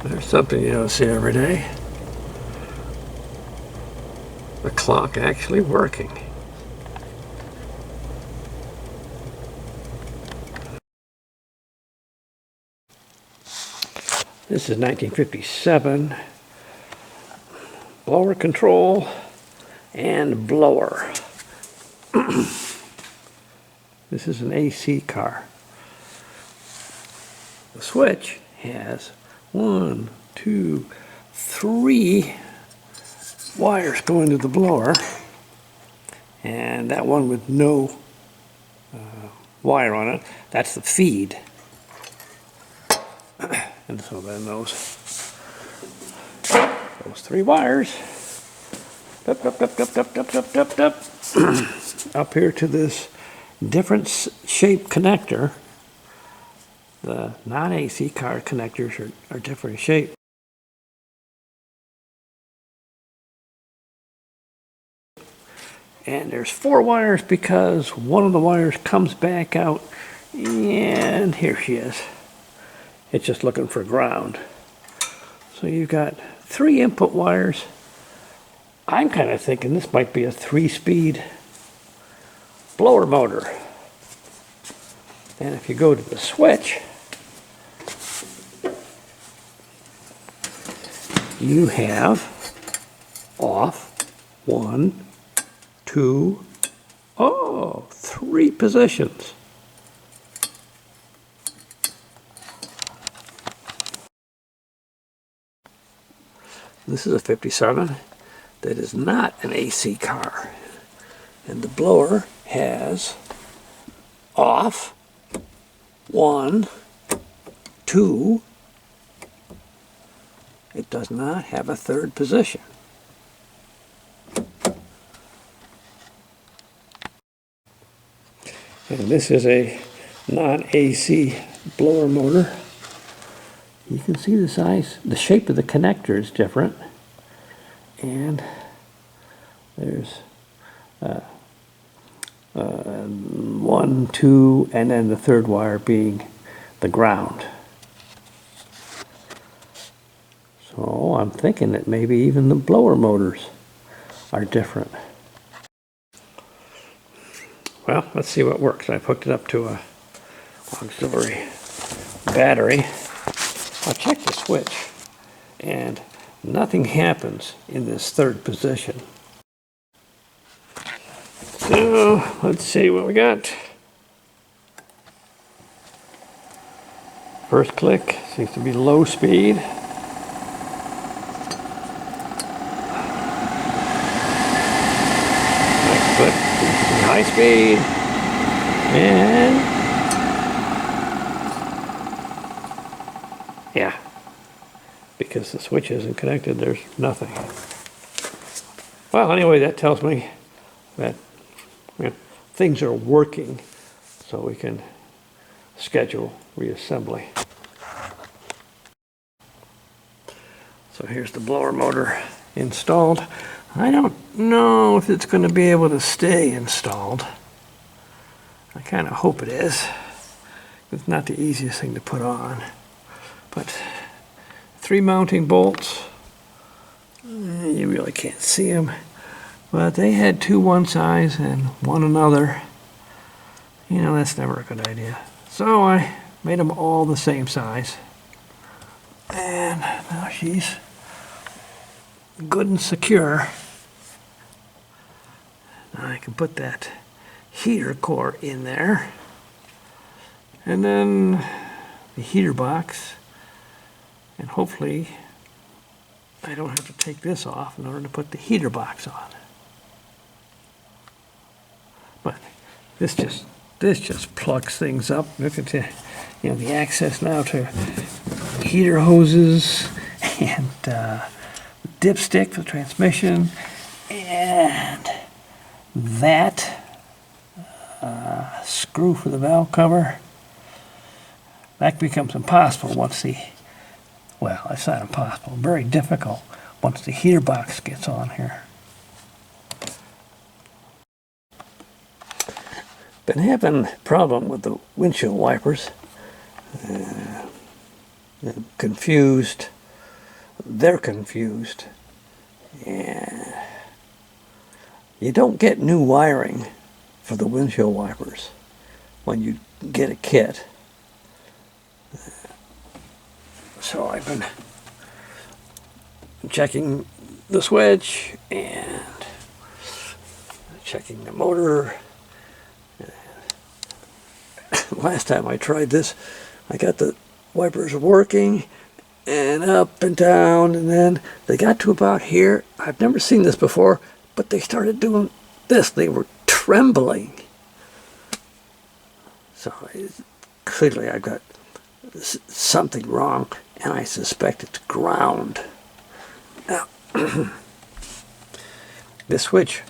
There's something you don't see every day. The clock actually working. This is 1957. Blower control and blower. This is an AC car. The switch has 1, 2, 3 wires going to the blower, and that one with no wire on it, that's the feed. And so then those 3 wires up here to this different shape connector. The non-AC car connectors are different shape. And there's 4 wires because one of the wires comes back out, and here she is. It's just looking for ground. So you've got 3 input wires. I'm kind of thinking this might be a 3-speed blower motor. And if you go to the switch, you have off, 1, 2, 3 positions. This is a 57 that is not an AC car. And the blower has off, 1, 2. It does not have a 3rd position. And this is a non-AC blower motor. You can see the size, the shape of the connector is different. And there's 1, 2, and then the 3rd wire being the ground. So I'm thinking that maybe even the blower motors are different. Well, let's see what works. I've hooked it up to a auxiliary battery. I'll check the switch, and nothing happens in this 3rd position. So let's see what we got. First click seems to be low speed. Next click seems to be high speed. And yeah, because the switch isn't connected, there's nothing. Well, anyway, that tells me that things are working, so we can schedule reassembly. So here's the blower motor installed. I don't know if it's going to be able to stay installed. I kind of hope it is. It's not the easiest thing to put on. But 3 mounting bolts, you really can't see them. But they had 2 one size and 1 another. You know, that's never a good idea. So I made them all the same size. And now she's good and secure. Now I can put that heater core in there. And then the heater box. And hopefully I don't have to take this off in order to put the heater box on. But this just plugs things up. Look at the, the access now to heater hoses and dipstick for the transmission, and that screw for the valve cover. That becomes impossible once well, it's not impossible, very difficult once the heater box gets on here. Been having a problem with the windshield wipers. I'm confused they're confused. And you don't get new wiring for the windshield wipers when you get a kit. So I've been checking the switch and checking the motor. Last time I tried this, I got the wipers working and up and down, and then they got to about here. I've never seen this before, but they started doing this. They were trembling. So clearly I've got something wrong, and I suspect it's ground. Now, this switch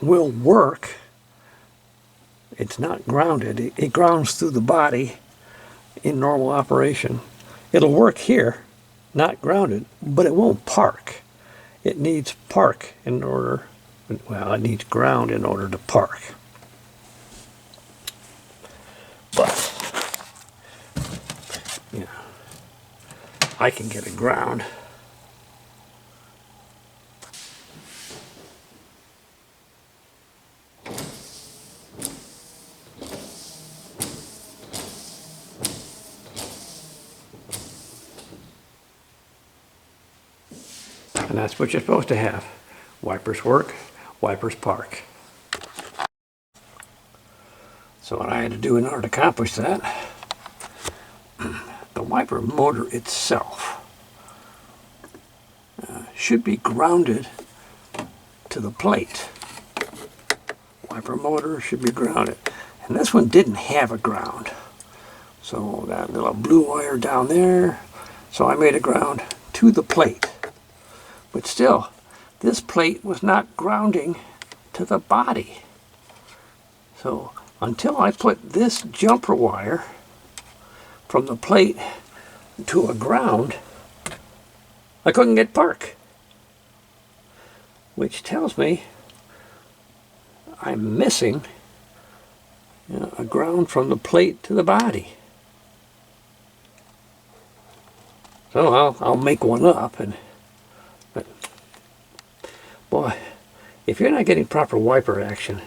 will work. It's not grounded. It grounds through the body in normal operation. It'll work here, not grounded, but it won't park. It needs park in order, well, it needs ground in order to park. But, yeah, I can get a ground. And that's what you're supposed to have. Wipers work, wipers park. So what I had to do in order to accomplish that, the wiper motor itself should be grounded to the plate. Wiper motor should be grounded. And this one didn't have a ground. So that little blue wire down there, so I made a ground to the plate. But still, this plate was not grounding to the body. So until I put this jumper wire from the plate to a ground, I couldn't get park. Which tells me I'm missing, you know, a ground from the plate to the body. So I'll make one up, but boy, if you're not getting proper wiper action,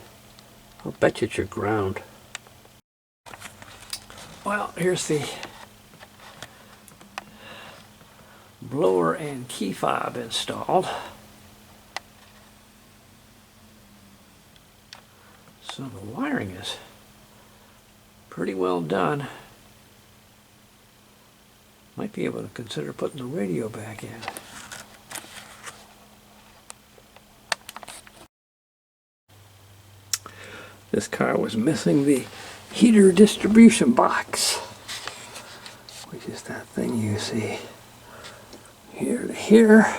I'll bet you it's your ground. Well, here's the blower and key fob installed. So the wiring is pretty well done. Might be able to consider putting the radio back in. This car was missing the heater distribution box, which is that thing you see here to here.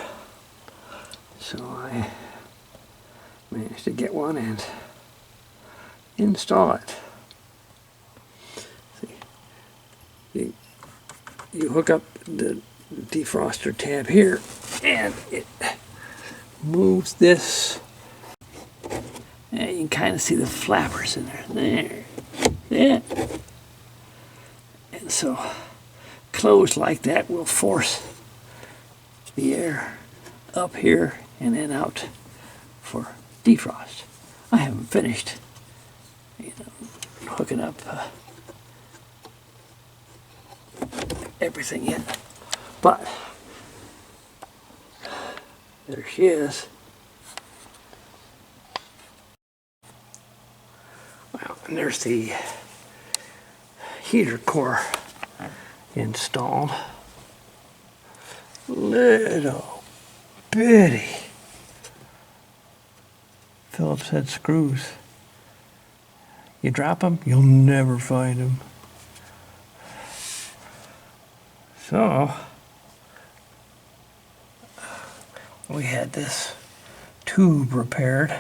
So I managed to get one and install it. See, you hook up the defroster tab here and it moves this. And you can kind of see the flappers in there. There. Yeah. And so closed like that will force the air up here and then out for defrost. I haven't finished, you know, hooking up everything yet, but there she is. Well, and there's the heater core installed. Little bitty Phillips head screws. You drop them, you'll never find them. So we had this tube repaired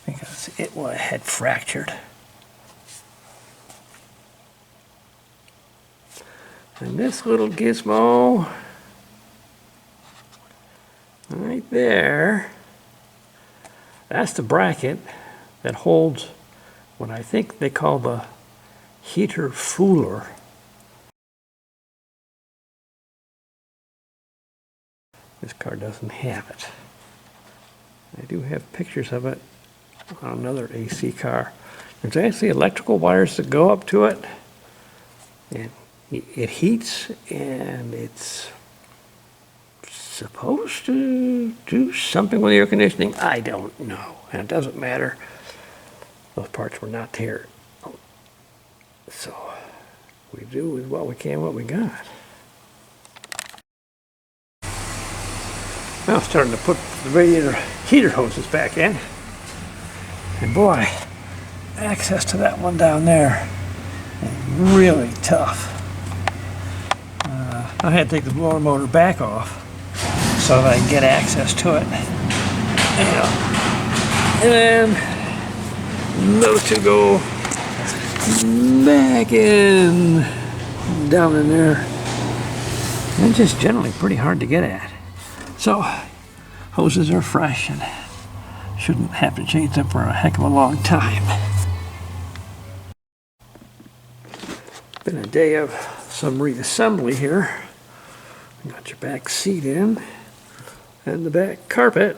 because it had fractured. And this little gizmo right there, that's the bracket that holds what I think they call the heater fooler. This car doesn't have it. I do have pictures of it on another AC car. There's actually electrical wires that go up to it, and it heats, and it's supposed to do something with the air conditioning. I don't know, and it doesn't matter. Those parts were not here. So we do with what we can, what we got. Now starting to put the radiator heater hoses back in. And boy, access to that one down there is really tough. I had to take the blower motor back off so that I can get access to it. And then those two go back in, down in there. And just generally pretty hard to get at. So, hoses are fresh and shouldn't have to change them for a heck of a long time. Been a day of some reassembly here. Got your back seat in and the back carpet.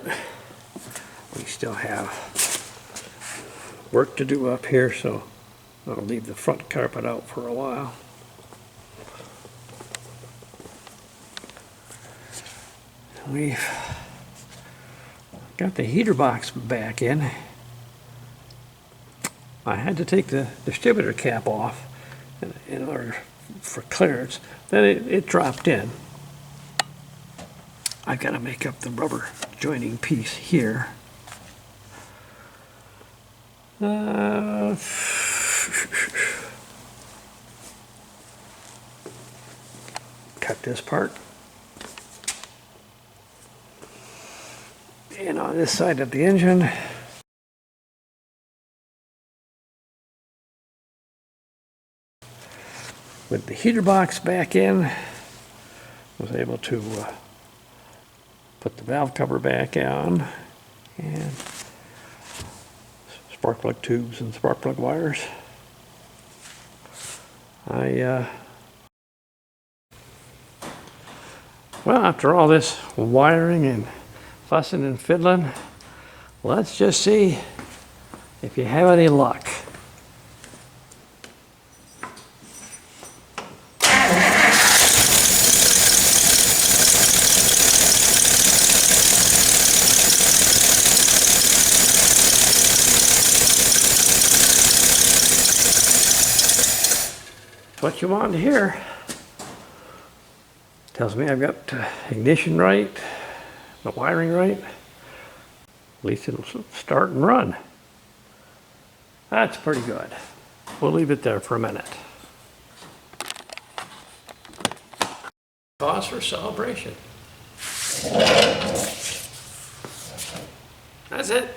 We still have work to do up here, so I'll leave the front carpet out for a while. We've got the heater box back in. I had to take the distributor cap off in order for clearance. Then it dropped in. I've got to make up the rubber joining piece here. Cut this part. And on this side of the engine, with the heater box back in, was able to put the valve cover back on, and spark plug tubes and spark plug wires. Well, after all this wiring and fussing and fiddling, let's just see if you have any luck. What you want to hear. Tells me I've got ignition right, the wiring right. At least it'll start and run. That's pretty good. We'll leave it there for a minute. Cause for celebration. That's it.